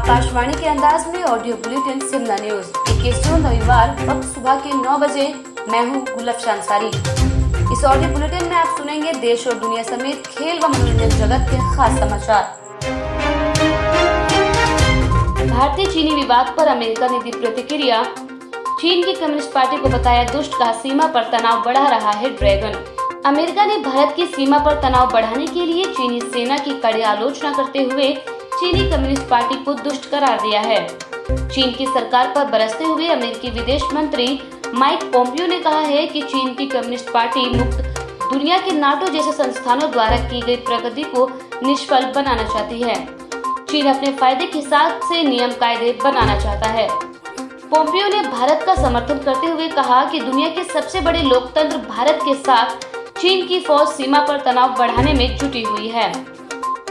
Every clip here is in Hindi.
आकाशवाणी के अंदाज में ऑडियो बुलेटिन शिमला न्यूज 21 जून रविवार वक्त सुबह के 9 बजे। मैं हूं गुलफशान अंसारी। इस ऑडियो बुलेटिन में आप सुनेंगे देश और दुनिया समेत खेल व मनोरंजन जगत के खास समाचार। भारतीय चीनी विवाद पर अमेरिका ने दी प्रतिक्रिया। चीन की कम्युनिस्ट पार्टी को बताया दुष्ट, कहा सीमा पर तनाव बढ़ा रहा है ड्रैगन। अमेरिका ने भारत की सीमा पर तनाव बढ़ाने के लिए चीनी सेना की कड़ी आलोचना करते हुए चीनी कम्युनिस्ट पार्टी को दुष्ट करार दिया है। चीन की सरकार पर बरसते हुए अमेरिकी विदेश मंत्री माइक पोम्पियो ने कहा है कि चीन की कम्युनिस्ट पार्टी मुक्त दुनिया के नाटो जैसे संस्थानों द्वारा की गई प्रगति को निष्फल बनाना चाहती है। चीन अपने फायदे के हिसाब से नियम कायदे बनाना चाहता है। पोम्पियो ने भारत का समर्थन करते हुए कहा कि दुनिया के सबसे बड़े लोकतंत्र भारत के साथ चीन की फौज सीमा पर तनाव बढ़ाने में जुटी हुई है।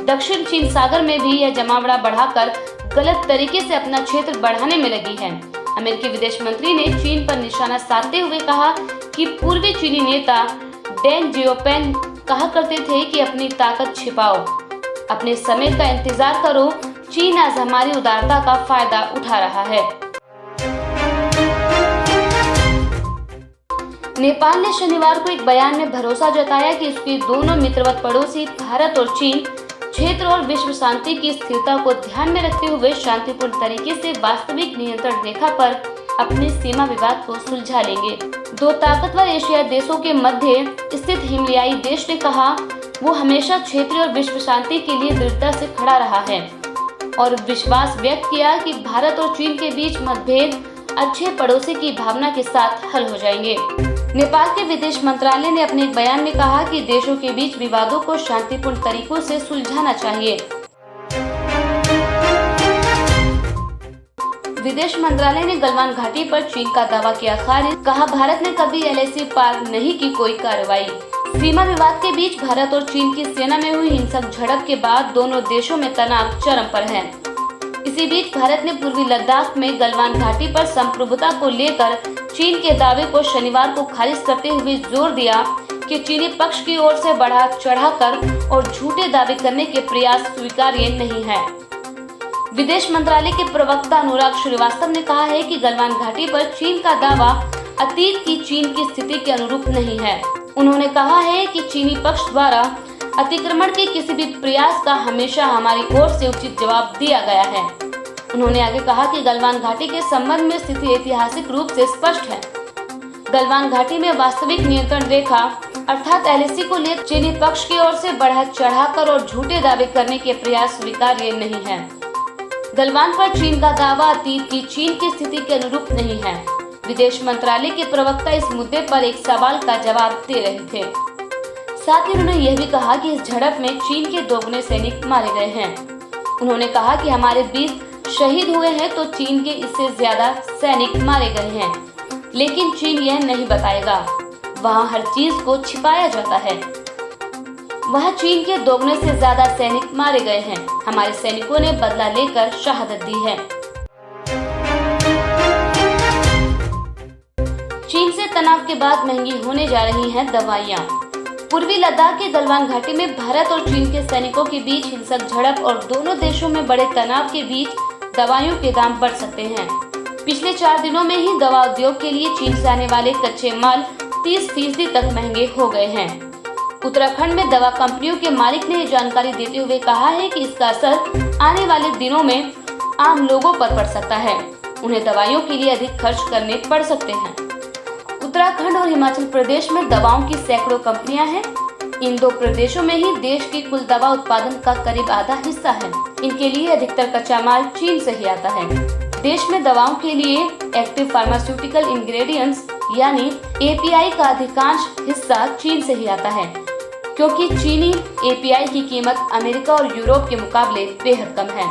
दक्षिण चीन सागर में भी यह जमावड़ा बढ़ाकर गलत तरीके से अपना क्षेत्र बढ़ाने में लगी है। अमेरिकी विदेश मंत्री ने चीन पर निशाना साधते हुए कहा कि पूर्वी चीनी नेता डेंग जियोपिंग कहा करते थे कि अपनी ताकत छिपाओ, अपने समय का इंतजार करो। चीन आज हमारी उदारता का फायदा उठा रहा है। नेपाल ने शनिवार को एक बयान में भरोसा जताया कि उसके दोनों मित्रवत पड़ोसी भारत और चीन क्षेत्र और विश्व शांति की स्थिरता को ध्यान में रखते हुए शांतिपूर्ण तरीके से वास्तविक नियंत्रण रेखा पर अपने सीमा विवाद को सुलझा लेंगे। दो ताकतवर एशियाई देशों के मध्य स्थित हिमालयी देश ने कहा वो हमेशा क्षेत्रीय और विश्व शांति के लिए दृढ़ता से खड़ा रहा है और विश्वास व्यक्त किया कि भारत और चीन के बीच मतभेद अच्छे पड़ोसी की भावना के साथ हल हो जाएंगे। नेपाल के विदेश मंत्रालय ने अपने एक बयान में कहा कि देशों के बीच विवादों को शांतिपूर्ण तरीकों से सुलझाना चाहिए। विदेश मंत्रालय ने गलवान घाटी पर चीन का दावा किया खारिज, कहा भारत ने कभी LAC पार नहीं की कोई कार्रवाई। सीमा विवाद के बीच भारत और चीन की सेना में हुई हिंसक झड़प के बाद दोनों देशों में तनाव चरम पर है। इसी बीच भारत ने पूर्वी लद्दाख में गलवान घाटी पर संप्रभुता को लेकर चीन के दावे को शनिवार को खारिज करते हुए जोर दिया कि चीनी पक्ष की ओर से बढ़ा चढ़ाकर और झूठे दावे करने के प्रयास स्वीकार्य नहीं है। विदेश मंत्रालय के प्रवक्ता अनुराग श्रीवास्तव ने कहा है कि गलवान घाटी पर चीन का दावा अतीत की चीन की स्थिति के अनुरूप नहीं है। उन्होंने कहा है कि चीनी पक्ष द्वारा अतिक्रमण के किसी भी प्रयास का हमेशा हमारी ओर से उचित जवाब दिया गया है। उन्होंने आगे कहा कि गलवान घाटी के संबंध में स्थिति ऐतिहासिक रूप से स्पष्ट है। गलवान घाटी में वास्तविक नियंत्रण रेखा अर्थात LAC को लेकर चीनी पक्ष की ओर से बढ़ा चढ़ाकर और झूठे दावे करने के प्रयास स्वीकार्य नहीं है। गलवान पर चीन का दावा अतीत की चीन की स्थिति के अनुरूप नहीं है। विदेश मंत्रालय के प्रवक्ता इस मुद्दे पर एक सवाल का जवाब दे रहे थे। साथ ही उन्होंने यह भी कहा कि इस झड़प में चीन के दोगुने सैनिक मारे गए हैं। उन्होंने कहा कि हमारे 20 शहीद हुए हैं तो चीन के इससे ज्यादा सैनिक मारे गए हैं, लेकिन चीन यह नहीं बताएगा। वहाँ हर चीज को छिपाया जाता है। वहाँ चीन के दोगुने से ज्यादा सैनिक मारे गए हैं। हमारे सैनिकों ने बदला लेकर शहादत दी है। चीन से तनाव के बाद महंगी होने जा रही हैं दवाइयाँ। पूर्वी लद्दाख के गलवान घाटी में भारत और चीन के सैनिकों के बीच हिंसक झड़प और दोनों देशों में बड़े तनाव के बीच दवाइयों के दाम बढ़ सकते हैं। पिछले 4 दिनों में ही दवा उद्योग के लिए चीन से आने वाले कच्चे माल 30% तक महंगे हो गए हैं। उत्तराखंड में दवा कंपनियों के मालिक ने जानकारी देते हुए कहा है कि इसका असर आने वाले दिनों में आम लोगों पर पड़ सकता है। उन्हें दवाइयों के लिए अधिक खर्च करने पड़ सकते हैं। उत्तराखंड और हिमाचल प्रदेश में दवाओं की सैकड़ों कंपनियां हैं। इन दो प्रदेशों में ही देश की कुल दवा उत्पादन का करीब आधा हिस्सा है। इनके लिए अधिकतर कच्चा माल चीन से ही आता है। देश में दवाओं के लिए एक्टिव फार्मास्यूटिकल इंग्रेडिएंट्स यानी API का अधिकांश हिस्सा चीन से ही आता है, क्योंकि चीनी API की कीमत अमेरिका और यूरोप के मुकाबले बेहद कम है।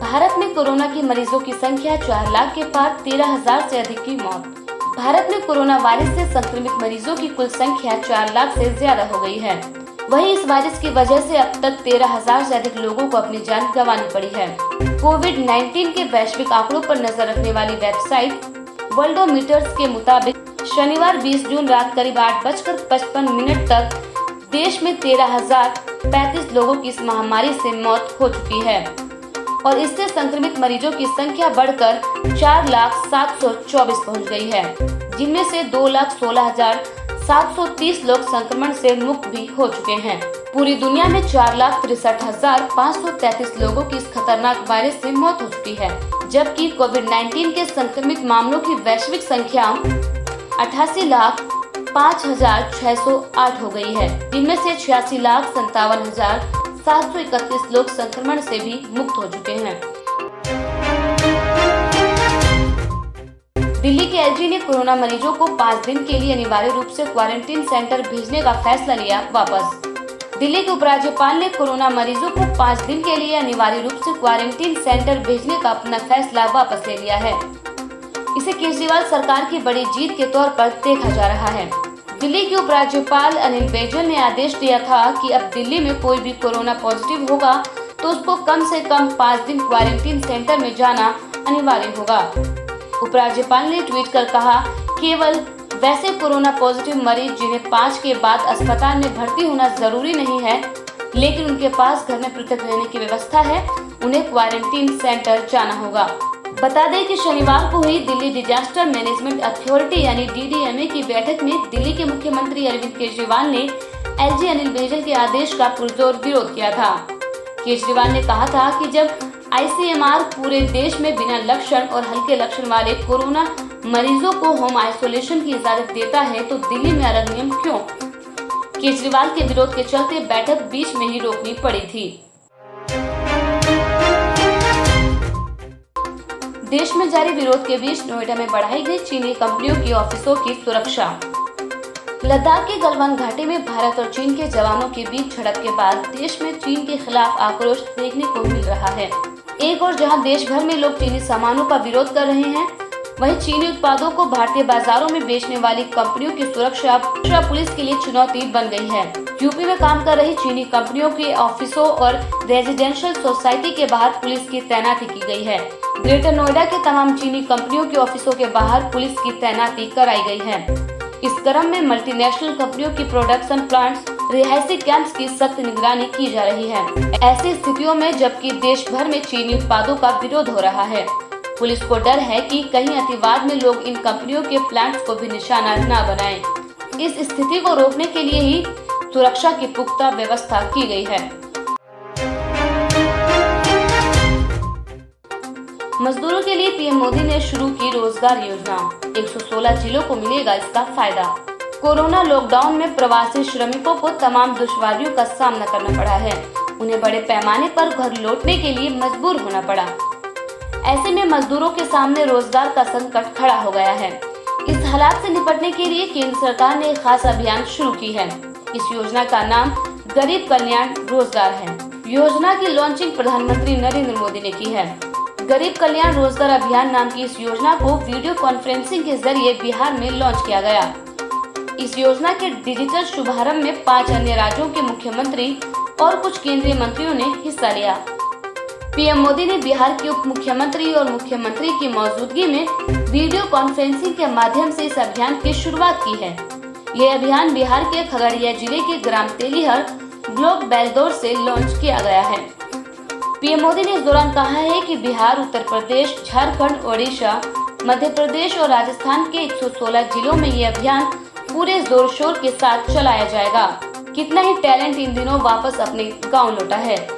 भारत में कोरोना के मरीजों की संख्या 4 लाख के पार, 13,000 से अधिक की मौत। भारत में कोरोना वायरस से संक्रमित मरीजों की कुल संख्या 4 लाख से ज्यादा हो गई है। वहीं इस वायरस की वजह से अब तक 13,000 से अधिक लोगों को अपनी जान गंवानी पड़ी है। कोविड-19 के वैश्विक आंकड़ों पर नजर रखने वाली वेबसाइट वर्ल्डोमीटर्स के मुताबिक शनिवार 20 जून रात करीब 8:55 तक देश में 13,000 35 लोगों की इस महामारी से मौत हो चुकी है और इससे संक्रमित मरीजों की संख्या बढ़कर 4,07,24 पहुंच गई है, जिनमें से 2,16,730 लोग संक्रमण से मुक्त भी हो चुके हैं। पूरी दुनिया में 4,63,533 लोगों की इस खतरनाक वायरस से मौत हो चुकी है, जबकि कोविड-19 के संक्रमित मामलों की वैश्विक संख्या 88,05,608 हो गई है, जिनमें से 86,57,731 लोग संक्रमण से भी मुक्त हो चुके हैं। दिल्ली के एलजी ने कोरोना मरीजों को 5 दिन के लिए अनिवार्य रूप से क्वारंटीन सेंटर भेजने का फैसला लिया वापस। दिल्ली के उपराज्यपाल ने कोरोना मरीजों को 5 दिन के लिए अनिवार्य रूप से क्वारंटीन सेंटर भेजने का अपना फैसला वापस ले लिया है। इसे केजरीवाल सरकार की बड़ी जीत के तौर पर देखा जा रहा है। दिल्ली के उपराज्यपाल अनिल बैजल ने आदेश दिया था कि अब दिल्ली में कोई भी कोरोना पॉजिटिव होगा तो उसको कम से कम 5 दिन क्वारंटीन सेंटर में जाना अनिवार्य होगा। उपराज्यपाल ने ट्वीट कर कहा, केवल वैसे कोरोना पॉजिटिव मरीज जिन्हें 5 के बाद अस्पताल में भर्ती होना जरूरी नहीं है, लेकिन उनके पास घर में पृथक रहने की व्यवस्था है, उन्हें क्वारंटीन सेंटर जाना होगा। बता दें कि शनिवार को हुई दिल्ली डिजास्टर मैनेजमेंट अथॉरिटी यानी DDMA की बैठक में दिल्ली के मुख्यमंत्री अरविंद केजरीवाल ने एलजी अनिल बैजल के आदेश का पुरजोर विरोध किया था। केजरीवाल ने कहा था कि जब ICMR पूरे देश में बिना लक्षण और हल्के लक्षण वाले कोरोना मरीजों को होम आइसोलेशन की इजाजत देता है तो दिल्ली में अलग नियम क्यों? केजरीवाल के विरोध के चलते बैठक बीच में ही रोकनी पड़ी थी। देश में जारी विरोध के बीच नोएडा में बढ़ाई गई चीनी कंपनियों की ऑफिसों की सुरक्षा। लद्दाख के गलवान घाटी में भारत और चीन के जवानों के बीच झड़प के बाद देश में चीन के खिलाफ आक्रोश देखने को मिल रहा है। एक और जहां देश भर में लोग चीनी सामानों का विरोध कर रहे हैं, वहीं चीनी उत्पादों को भारतीय बाजारों में बेचने वाली कंपनियों की सुरक्षा पुलिस के लिए चुनौती बन गई है। यूपी में काम कर रही चीनी कंपनियों के ऑफिसों और रेजिडेंशियल सोसाइटी के बाहर पुलिस की तैनाती की गई है। ग्रेटर नोएडा के तमाम चीनी कंपनियों के ऑफिसों के बाहर पुलिस की तैनाती कराई गई है। इस क्रम में मल्टीनेशनल कंपनियों की प्रोडक्शन प्लांट्स, रिहायशी कैंप्स की सख्त निगरानी की जा रही है। ऐसी स्थितियों में जबकि देश भर में चीनी उत्पादों का विरोध हो रहा है, पुलिस को डर है कि कहीं अतिवाद में लोग इन कंपनियों के प्लांट्स को भी निशाना न बनाएं। इस स्थिति को रोकने के लिए ही सुरक्षा की पुख्ता व्यवस्था की गई है। मजदूरों के लिए पीएम मोदी ने शुरू की रोजगार योजना, 116 जिलों को मिलेगा इसका फायदा। कोरोना लॉकडाउन में प्रवासी श्रमिकों को तमाम दुश्वारियों का सामना करना पड़ा है। उन्हें बड़े पैमाने पर घर लौटने के लिए मजबूर होना पड़ा। ऐसे में मजदूरों के सामने रोजगार का संकट खड़ा हो गया है। इस हालात से निपटने के लिए केंद्र सरकार ने एक खास अभियान शुरू की है। इस योजना का नाम गरीब कल्याण रोजगार है। योजना की लॉन्चिंग प्रधानमंत्री नरेंद्र मोदी ने की है। गरीब कल्याण रोजगार अभियान नाम की इस योजना को वीडियो कॉन्फ्रेंसिंग के जरिए बिहार में लॉन्च किया गया। इस योजना के डिजिटल शुभारंभ में 5 अन्य राज्यों के मुख्यमंत्री और कुछ केंद्रीय मंत्रियों ने हिस्सा लिया। पीएम मोदी ने बिहार के उप मुख्यमंत्री और मुख्यमंत्री की मौजूदगी में वीडियो कॉन्फ्रेंसिंग के माध्यम से इस अभियान की शुरुआत की है। यह अभियान बिहार के खगड़िया जिले के ग्राम तेलीहर ब्लॉक बेलदौर से लॉन्च किया गया है। पीएम मोदी ने इस दौरान कहा है कि बिहार, उत्तर प्रदेश, झारखंड, ओडिशा, मध्य प्रदेश और राजस्थान के 116 जिलों में ये अभियान पूरे जोर शोर के साथ चलाया जाएगा। कितना ही टैलेंट इन दिनों वापस अपने गांव लौटा है।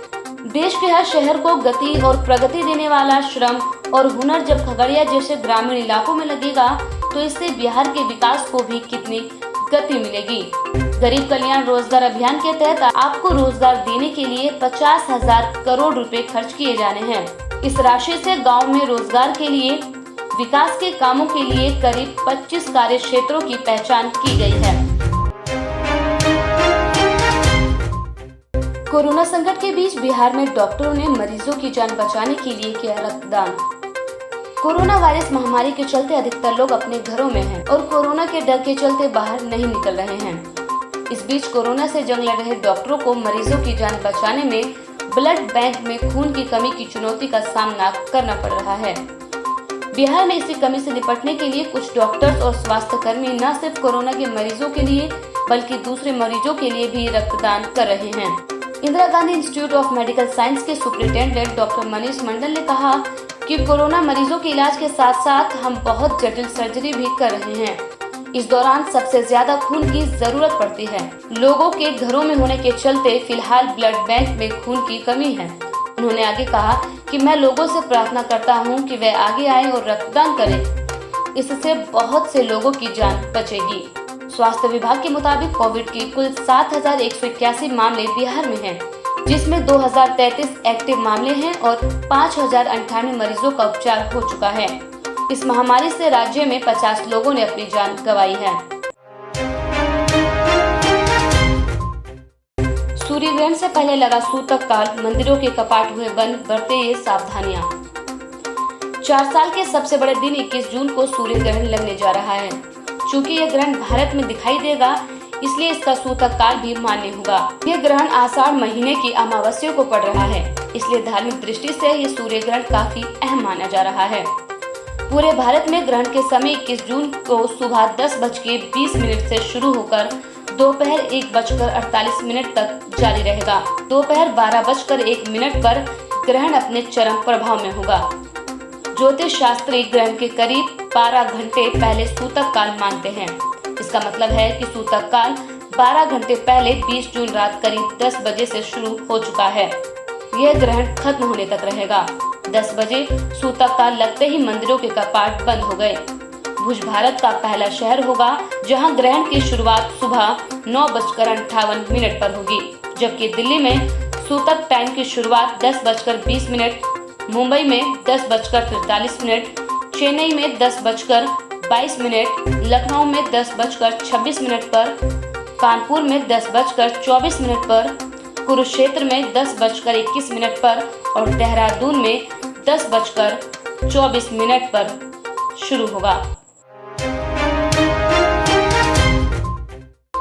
देश के हर शहर को गति और प्रगति देने वाला श्रम और हुनर जब खगड़िया जैसे ग्रामीण इलाकों में लगेगा तो इससे बिहार के विकास को भी कितनी गति मिलेगी। गरीब कल्याण रोजगार अभियान के तहत आपको रोजगार देने के लिए 50,000 करोड़ रुपए खर्च किए जाने हैं। इस राशि से गांव में रोजगार के लिए, विकास के कामों के लिए करीब 25 कार्य क्षेत्रों की पहचान की गई है। कोरोना संकट के बीच बिहार में डॉक्टरों ने मरीजों की जान बचाने के लिए किया रक्तदान। कोरोना वायरस महामारी के चलते अधिकतर लोग अपने घरों में हैं और कोरोना के डर के चलते बाहर नहीं निकल रहे हैं। इस बीच कोरोना से जंग लड़ रहे डॉक्टरों को मरीजों की जान बचाने में ब्लड बैंक में खून की कमी की चुनौती का सामना करना पड़ रहा है। बिहार में इसी कमी से निपटने के लिए कुछ डॉक्टर्स और स्वास्थ्य कर्मी न सिर्फ कोरोना के मरीजों के लिए बल्कि दूसरे मरीजों के लिए भी रक्तदान कर रहे हैं। Indira Gandhi institute of medical science के सुपरिटेंडेंट डॉक्टर मनीष मंडल ने कहा कि कोरोना मरीजों के इलाज के साथ साथ हम बहुत जटिल सर्जरी भी कर रहे हैं। इस दौरान सबसे ज्यादा खून की जरूरत पड़ती है। लोगों के घरों में होने के चलते फिलहाल ब्लड बैंक में खून की कमी है। उन्होंने आगे कहा कि मैं लोगों से प्रार्थना करता हूं कि वे आगे आएं और रक्तदान करें। इससे बहुत से लोगों की जान बचेगी। स्वास्थ्य विभाग के मुताबिक कोविड की कुल 7,181 मामले बिहार में हैं, जिसमें 2,033 एक्टिव मामले हैं और 5,098 मरीजों का उपचार हो चुका है। इस महामारी से राज्य में 50 लोगों ने अपनी जान गंवाई है। सूर्य ग्रहण से पहले लगा सूतक काल, मंदिरों के कपाट हुए बंद, बरते ये सावधानियां। 4 साल के सबसे बड़े दिन 21 जून को सूर्य ग्रहण लगने जा रहा है। चूंकि यह ग्रहण भारत में दिखाई देगा, इसलिए इसका सूतक काल भी मान्य होगा। यह ग्रहण आषाढ़ महीने की अमावस्या को पड़ रहा है, इसलिए धार्मिक दृष्टि से यह सूर्य ग्रहण काफी अहम माना जा रहा है। पूरे भारत में ग्रहण के समय 21 जून को सुबह 10:20 से शुरू होकर दोपहर 1:48 तक जारी रहेगा। दोपहर 12:01 पर ग्रहण अपने चरम प्रभाव में होगा। ज्योतिष शास्त्री ग्रहण के करीब 12 घंटे पहले सूतक काल मानते हैं। इसका मतलब है कि सूतक काल 12 घंटे पहले 20 जून रात करीब 10 बजे से शुरू हो चुका है। यह ग्रहण खत्म होने तक रहेगा। 10 बजे सूतक काल लगते ही मंदिरों के कपाट बंद हो गए। भुज भारत का पहला शहर होगा जहां ग्रहण की शुरुआत सुबह 9:58 पर होगी, जबकि दिल्ली में सूतक टाइम की शुरुआत 10:20, मुंबई में 10:43, चेन्नई में 10:22, लखनऊ में 10:26 पर, कानपुर में 10:24 पर, कुरुक्षेत्र में 10:21 पर और देहरादून में 10:24 पर शुरू होगा।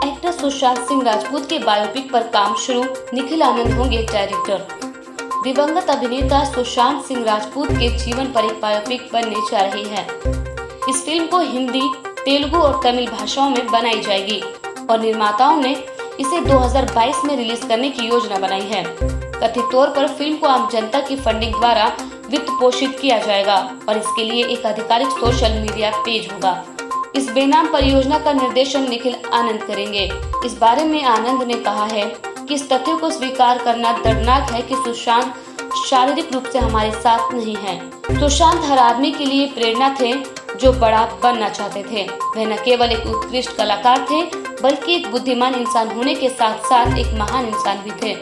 एक्टर सुशांत सिंह राजपूत के बायोपिक पर काम शुरू, निखिल आनंद होंगे डायरेक्टर। दिवंगत अभिनेता सुशांत सिंह राजपूत के जीवन पर एक बायोपिक बनने जा रही है। इस फिल्म को हिंदी, तेलुगु और तमिल भाषाओं में बनाई जाएगी और निर्माताओं ने इसे 2022 में रिलीज करने की योजना बनाई है। कथित तौर पर फिल्म को आम जनता की फंडिंग द्वारा वित्त पोषित किया जाएगा और इसके लिए एक आधिकारिक सोशल मीडिया पेज होगा। इस बेनाम परियोजना का निर्देशन निखिल आनंद करेंगे। इस बारे में आनंद ने कहा है कि इस तथ्य को स्वीकार करना दर्दनाक है कि सुशांत शारीरिक रूप से हमारे साथ नहीं है। सुशांत हर आदमी के लिए प्रेरणा थे जो बड़ा बनना चाहते थे। वह न केवल एक उत्कृष्ट कलाकार थे, बल्कि एक बुद्धिमान इंसान होने के साथ साथ एक महान इंसान भी थे।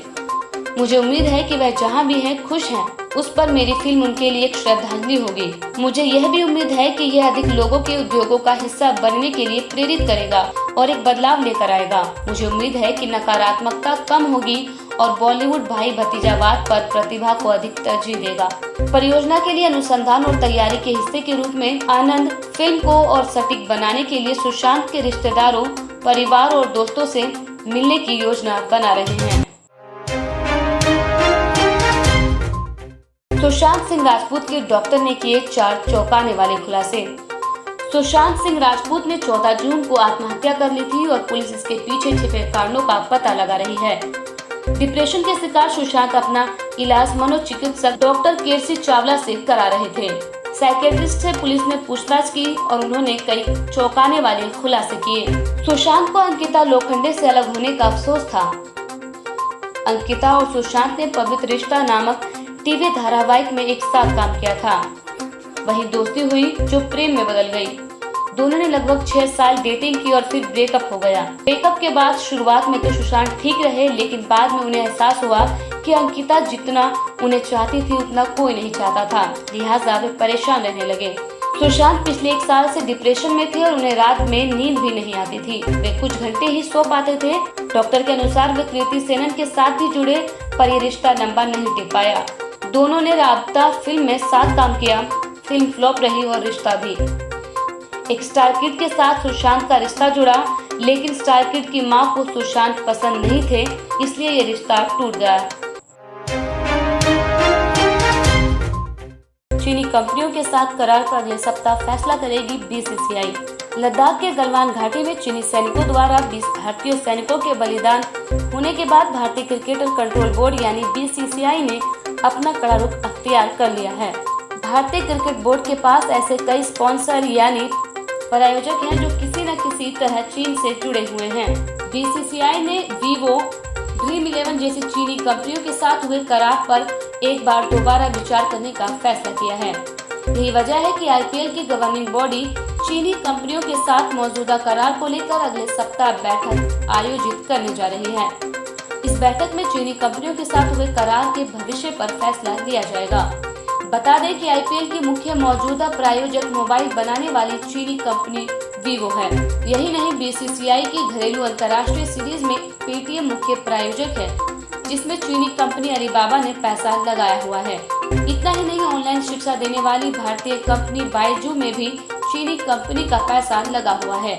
मुझे उम्मीद है कि वह जहां भी हैं खुश हैं। उस पर मेरी फिल्म उनके लिए एक श्रद्धांजलि होगी। मुझे यह भी उम्मीद है कि यह अधिक लोगों के उद्योगों का हिस्सा बनने के लिए प्रेरित करेगा और एक बदलाव लेकर आएगा। मुझे उम्मीद है कि नकारात्मकता कम होगी और बॉलीवुड भाई भतीजावाद पर प्रतिभा को अधिक तरजीह देगा। परियोजना के लिए अनुसंधान और तैयारी के हिस्से के रूप में आनंद फिल्म को और सटीक बनाने के लिए सुशांत के रिश्तेदारों, परिवार और दोस्तों से मिलने की योजना बना रहे हैं। सुशांत सिंह राजपूत के डॉक्टर ने किए 4 चौंकाने वाले खुलासे। सुशांत सिंह राजपूत ने 14 जून को आत्महत्या कर ली थी और पुलिस इसके पीछे छिपे कारणों का पता लगा रही है। डिप्रेशन के शिकार सुशांत अपना इलाज मनोचिकित्सक डॉक्टर केसी चावला से करा रहे थे। साइकेट्रिस्ट से पुलिस ने पूछताछ की और उन्होंने कई चौंकाने वाले खुलासे किए। सुशांत को अंकिता लोखंडे से अलग होने का अफसोस था। अंकिता और सुशांत ने पवित्र रिश्ता नामक टीवी धारावाहिक में एक साथ काम किया था। वही दोस्ती हुई जो प्रेम में बदल गई। दोनों ने लगभग 6 साल डेटिंग की और फिर ब्रेकअप हो गया। ब्रेकअप के बाद शुरुआत में तो सुशांत ठीक रहे, लेकिन बाद में उन्हें एहसास हुआ कि अंकिता जितना उन्हें चाहती थी उतना कोई नहीं चाहता था, लिहाजा वे परेशान रहने लगे। सुशांत पिछले 1 साल से डिप्रेशन में थे और उन्हें रात में नींद भी नहीं आती थी। वे कुछ घंटे ही सो पाते थे। डॉक्टर के अनुसार वे कृति सेनन के साथ भी जुड़े, पर ये रिश्ता लंबा नहीं टिक पाया। दोनों ने राबता फिल्म में साथ काम किया। फिल्म फ्लॉप रही और रिश्ता भी। एक स्टार किड के साथ सुशांत का रिश्ता जुड़ा, लेकिन स्टार किड की मां को सुशांत पसंद नहीं थे, इसलिए ये रिश्ता टूट गया। चीनी कंपनियों के साथ करार पर अगले सप्ताह फैसला करेगी बीसीसीआई। लद्दाख के गलवान घाटी में चीनी सैनिकों द्वारा 20 भारतीय सैनिकों के बलिदान होने के बाद भारतीय क्रिकेट कंट्रोल बोर्ड यानी बीसीसीआई ने अपना कड़ा रुख अख्तियार कर लिया है। भारतीय क्रिकेट बोर्ड के पास ऐसे कई स्पॉन्सर यानी प्रायोजक हैं जो किसी न किसी तरह चीन से जुड़े हुए हैं। बीसीसीआई ने वीवो, ड्रीम 11 जैसी चीनी कंपनियों के साथ हुए करार पर एक बार दोबारा विचार करने का फैसला किया है। यही वजह है कि आईपीएल की गवर्निंग बॉडी चीनी कंपनियों के साथ मौजूदा करार को लेकर अगले सप्ताह बैठक आयोजित करने जा रही है। इस बैठक में चीनी कंपनियों के साथ हुए करार के भविष्य पर फैसला लिया जाएगा। बता दें कि आईपीएल की मुख्य मौजूदा प्रायोजक मोबाइल बनाने वाली चीनी कंपनी वीवो है। यही नहीं, बीसीसीआई की घरेलू अंतर्राष्ट्रीय सीरीज में पेटीएम मुख्य प्रायोजक है, जिसमें चीनी कंपनी अलीबाबा ने पैसा लगाया हुआ है। इतना ही नहीं, ऑनलाइन शिक्षा देने वाली भारतीय कंपनी बायजू में भी चीनी कंपनी का पैसा लगा हुआ है।